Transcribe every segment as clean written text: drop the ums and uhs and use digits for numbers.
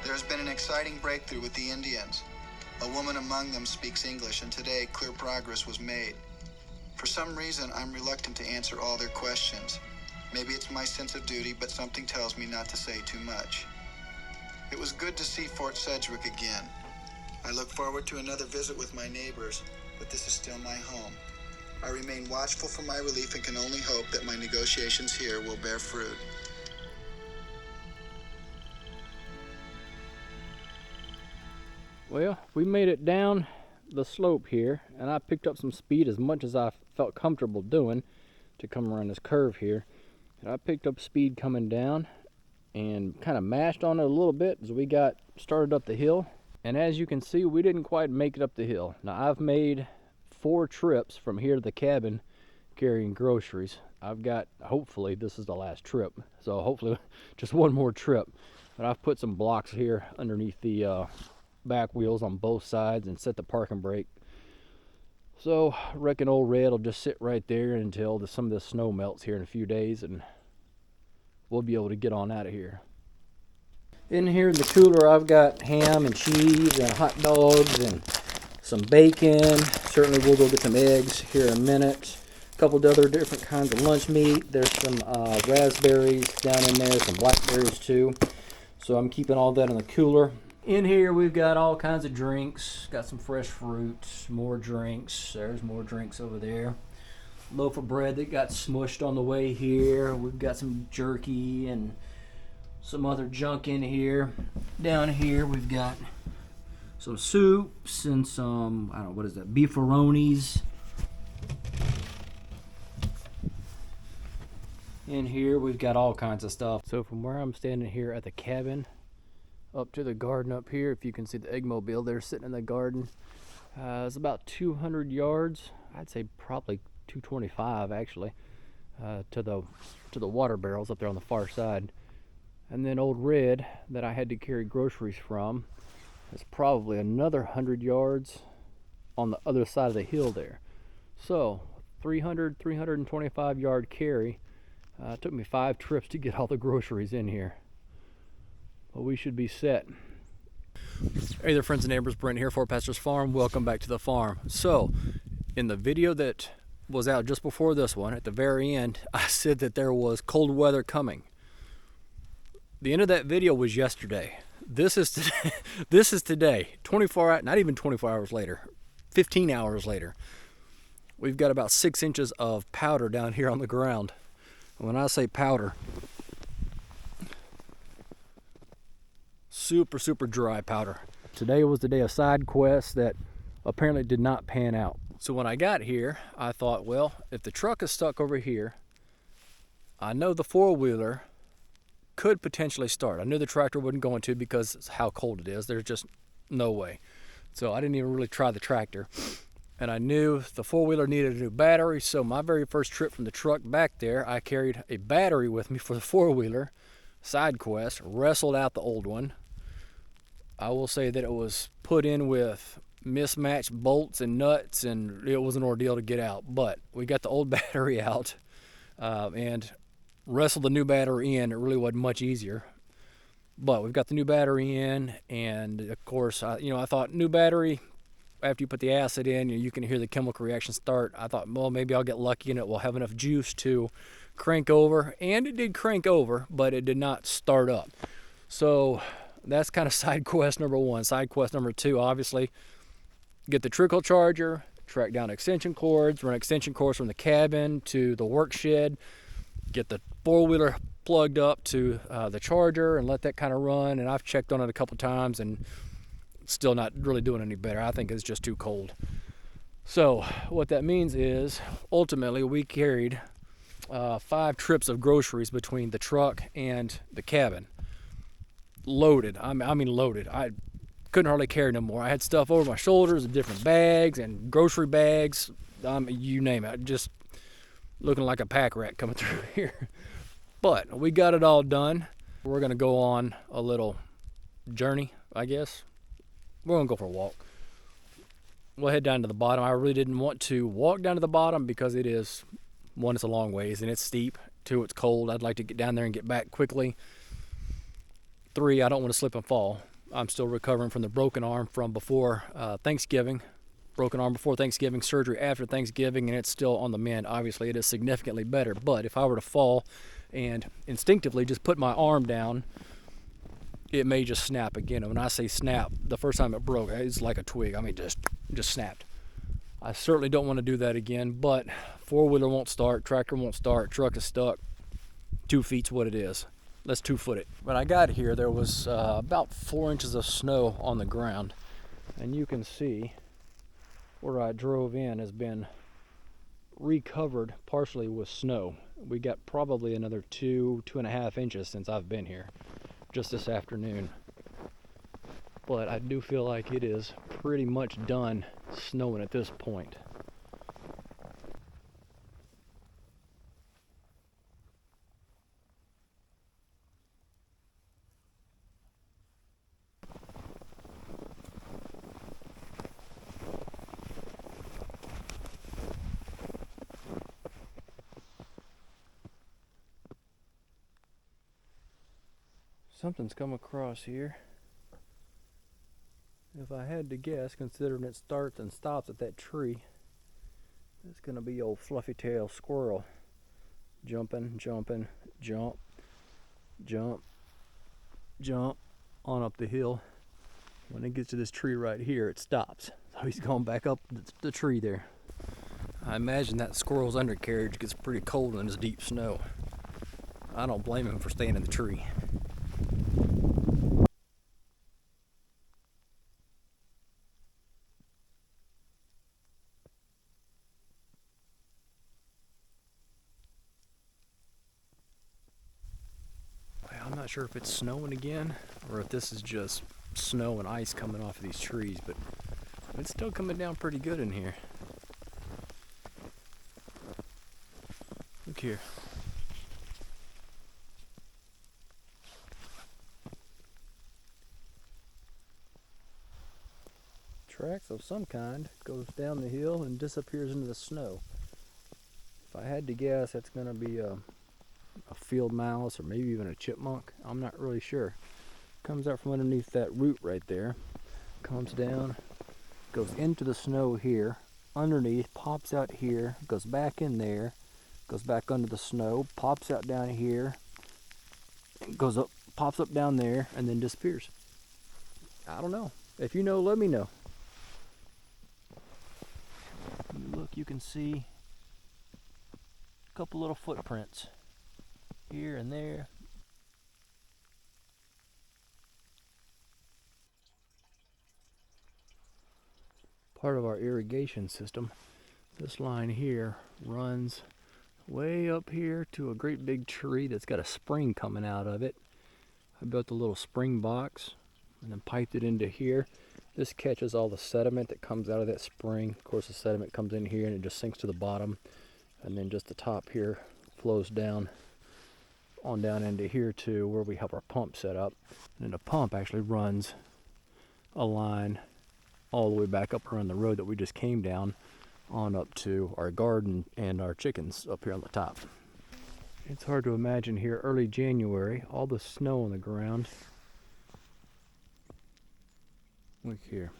There's been an exciting breakthrough with the Indians. A woman among them speaks English, and today clear progress was made. For some reason, I'm reluctant to answer all their questions. Maybe it's my sense of duty, but something tells me not to say too much. It was good to see Fort Sedgwick again. I look forward to another visit with my neighbors, but this is still my home. I remain watchful for my relief and can only hope that my negotiations here will bear fruit. Well, we made it down the slope here, and I picked up some speed as much as I felt comfortable doing to come around this curve here. And I picked up speed coming down and kind of mashed on it a little bit as we got started up the hill. And as you can see, we didn't quite make it up the hill. Now, I've made 4 trips from here to the cabin carrying groceries. I've got, hopefully this is the last trip, so hopefully just one more trip. But I've put some blocks here underneath the back wheels on both sides and set the parking brake. So I reckon old Red will just sit right there until some of the snow melts here in a few days, and we'll be able to get on out of here. In here in the cooler, I've got ham and cheese and hot dogs and some bacon. Certainly we'll go get some eggs here in a minute. A couple of other different kinds of lunch meat. There's some raspberries down in there, some blackberries too. So I'm keeping all that in the cooler. In here we've got all kinds of drinks. Got some fresh fruit, more drinks. There's more drinks over there. Loaf of bread that got smushed on the way here. We've got some jerky and some other junk in here. Down here we've got some soups and some, I don't know, what is that, beefaronis. In here we've got all kinds of stuff. So from where I'm standing here at the cabin up to the garden up here, if you can see the eggmobile there sitting in the garden, it's about 200 yards. I'd say probably 225 actually, to the water barrels up there on the far side. And then old Red that I had to carry groceries from is probably another 100 yards on the other side of the hill there. So 325 yard carry. It took me 5 trips to get all the groceries in here. But we should be set. Hey there, friends and neighbors, Brent here, Fort Pastor's Farm. Welcome back to the farm. So in the video that was out just before this one, at the very end, I said that there was cold weather coming. The end of that video was yesterday. This is today. This is today. 24 hours, not even 24 hours later, 15 hours later. We've got about 6 inches of powder down here on the ground. When I say powder, super dry powder. Today was the day of side quests that apparently did not pan out. So when I got here, I thought, well, if the truck is stuck over here, I know the 4-wheeler could potentially start. I knew the tractor wouldn't go into because it's how cold it is. There's just no way. So I didn't even really try the tractor. And I knew the 4-wheeler needed a new battery, so my very first trip from the truck back there, I carried a battery with me for the 4-wheeler, side quest, wrestled out the old one. I will say that it was put in with mismatched bolts and nuts, and it was an ordeal to get out. But we got the old battery out and wrestled the new battery in. It really wasn't much easier. But we've got the new battery in, and of course, I thought new battery, after you put the acid in, you can hear the chemical reaction start. I thought, well, maybe I'll get lucky and it will have enough juice to crank over. And it did crank over, but it did not start up. So that's kind of side quest number 1. Side quest number 2, obviously, get the trickle charger, track down extension cords, run extension cords from the cabin to the work shed, get the 4-wheeler plugged up to the charger and let that kind of run. And I've checked on it a couple times and still not really doing any better. I think it's just too cold. So what that means is ultimately we carried 5 trips of groceries between the truck and the cabin. Loaded. I mean loaded. I couldn't hardly carry no more. I had stuff over my shoulders in different bags and grocery bags. You name it. Just looking like a pack rat coming through here. But we got it all done. We're going to go on a little journey, I guess. We're going to go for a walk. We'll head down to the bottom. I really didn't want to walk down to the bottom because it is, 1, it's a long ways and it's steep. 2, it's cold. I'd like to get down there and get back quickly. 3, I don't want to slip and fall. I'm still recovering from the broken arm from before Thanksgiving. Broken arm before Thanksgiving, surgery after Thanksgiving, and it's still on the mend. Obviously, it is significantly better, but if I were to fall and instinctively just put my arm down, it may just snap again. And when I say snap, the first time it broke, it's like a twig. I mean, just snapped. I certainly don't want to do that again, but four-wheeler won't start, tractor won't start, truck is stuck. 2 feet's what it is. Let's 2-foot it. When I got here, there was about 4 inches of snow on the ground, and you can see where I drove in has been recovered partially with snow. We got probably another 2.5 inches since I've been here, just this afternoon. But I do feel like it is pretty much done snowing at this point. Something's come across here. If I had to guess, considering it starts and stops at that tree, it's gonna be old fluffy tail squirrel. Jumping, jumping, jump, jump, jump on up the hill. When it gets to this tree right here, it stops. So he's going back up the tree there. I imagine that squirrel's undercarriage gets pretty cold in this deep snow. I don't blame him for staying in the tree. I'm not sure if it's snowing again or if this is just snow and ice coming off of these trees, but it's still coming down pretty good in here. Look here. Tracks of some kind goes down the hill and disappears into the snow. If I had to guess, that's going to be a field mouse or maybe even a chipmunk. I'm not really sure. Comes out from underneath that root right there, comes down, goes into the snow here, underneath, pops out here, goes back in there, goes back under the snow, pops out down here, goes up, pops up down there, and then disappears. I don't know. If you know, let me know. Look, you can see a couple little footprints here and there. Part of our irrigation system. This line here runs way up here to a great big tree that's got a spring coming out of it. I built a little spring box and then piped it into here. This catches all the sediment that comes out of that spring. Of course, the sediment comes in here and it just sinks to the bottom, and then just the top here flows down on down into here to where we have our pump set up. And then the pump actually runs a line all the way back up around the road that we just came down on up to our garden and our chickens up here on the top. It's hard to imagine here early January, all the snow on the ground. Look here.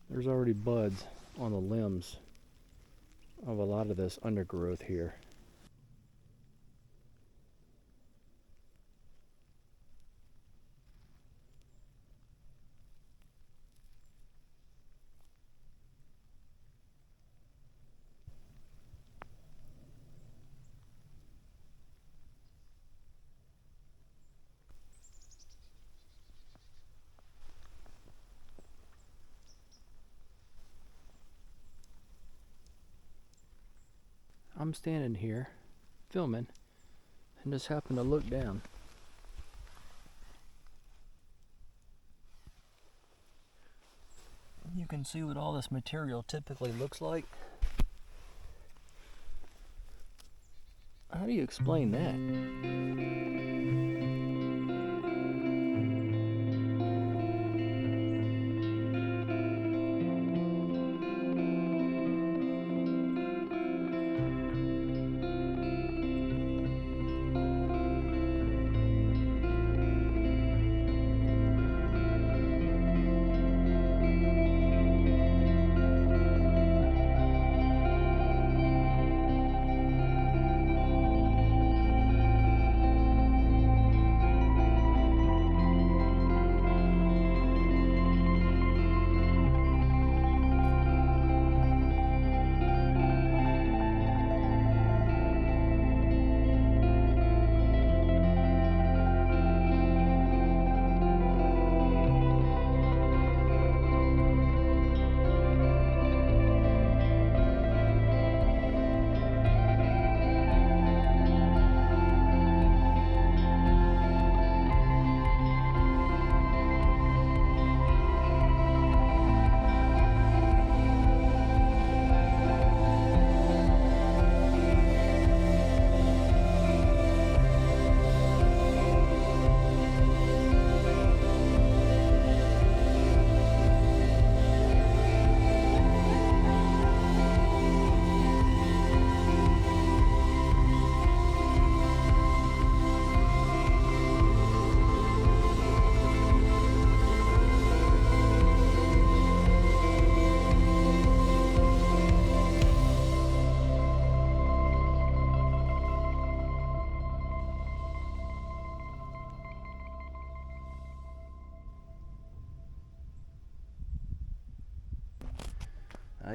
There's already buds on the limbs of a lot of this undergrowth here. I'm standing here filming and just happened to look down. You can see what all this material typically looks like. How do you explain that?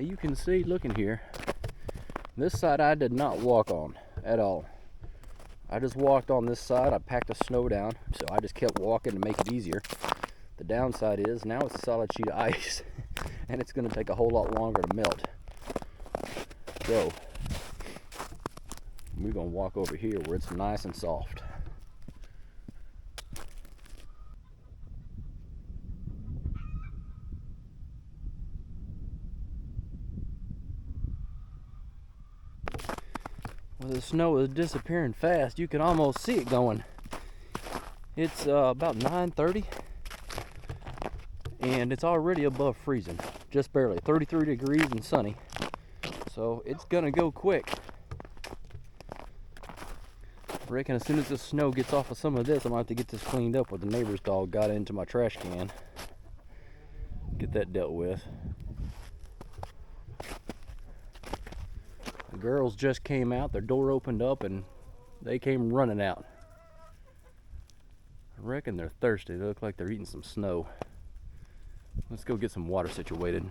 You can see, looking here, this side I did not walk on at all. I just walked on this side. I packed the snow down, so I just kept walking to make it easier. The downside is now it's a solid sheet of ice and it's going to take a whole lot longer to melt. So we're going to walk over here where it's nice and soft. Well, the snow is disappearing fast. You can almost see it going. It's about 9:30 and it's already above freezing, just barely 33 degrees and sunny, so it's gonna go quick. I reckon as soon as the snow gets off of some of this, I'm gonna have to get this cleaned up where the neighbor's dog got into my trash can. Get that dealt with. The girls just came out, their door opened up and they came running out. I reckon they're thirsty. They look like they're eating some snow. Let's go get some water situated.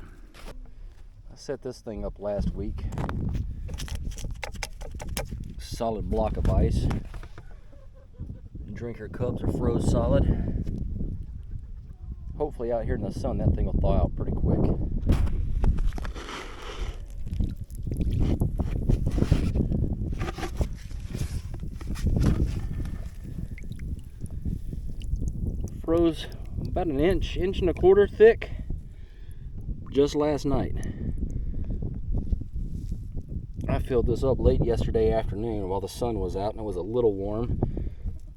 I set this thing up last week. Solid block of ice. Drinker cups are froze solid. Hopefully out here in the sun that thing will thaw out pretty quick. Froze about an inch and a quarter thick just last night. I filled this up late yesterday afternoon while the sun was out and it was a little warm,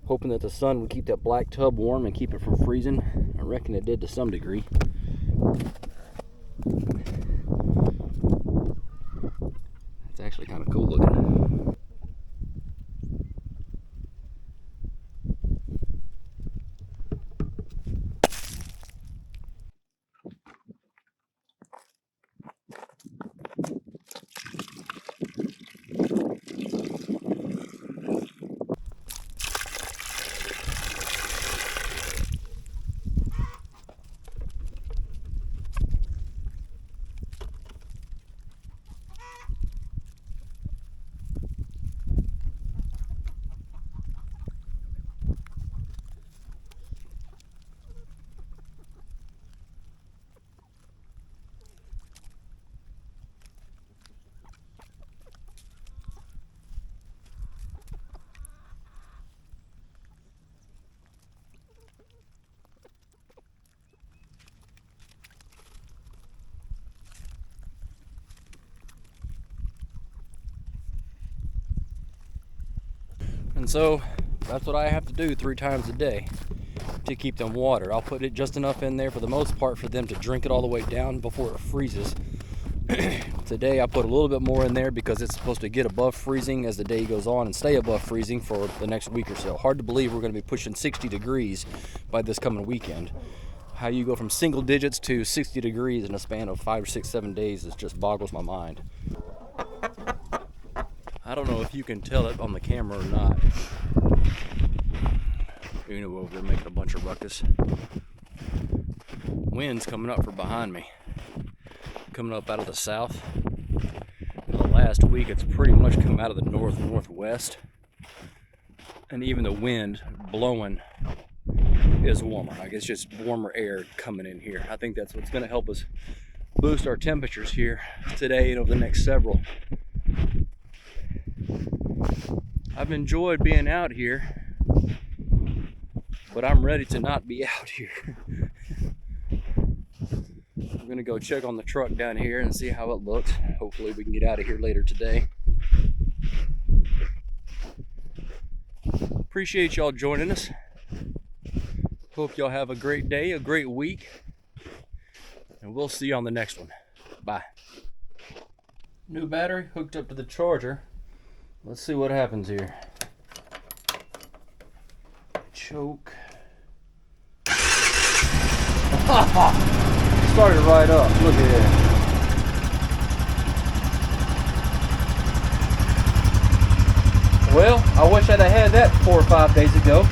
hoping that the sun would keep that black tub warm and keep it from freezing. I reckon it did to some degree. It's actually kind of cool looking. And so that's what I have to do 3 times a day to keep them water. I'll put it just enough in there for the most part for them to drink it all the way down before it freezes. Today I put a little bit more in there because it's supposed to get above freezing as the day goes on and stay above freezing for the next week or so. Hard to believe we're going to be pushing 60 degrees by this coming weekend. How you go from single digits to 60 degrees in a span of 5 or 6, 7 days is just boggles my mind. I don't know if you can tell it on the camera or not. Uno over there making a bunch of ruckus. Wind's coming up from behind me. Coming up out of the south. In the last week it's pretty much come out of the northwest. And even the wind blowing is warmer. I guess just warmer air coming in here. I think that's what's going to help us boost our temperatures here today and over the next several. I've enjoyed being out here, but I'm ready to not be out here. We're gonna go check on the truck down here and see how it looks. Hopefully we can get out of here later today. Appreciate y'all joining us. Hope y'all have a great day, a great week, and we'll see you on the next one. Bye. New battery hooked up to the charger. Let's see what happens here. Choke. Started right up. Look at that. Well, I wish I'd have had that 4 or 5 days ago.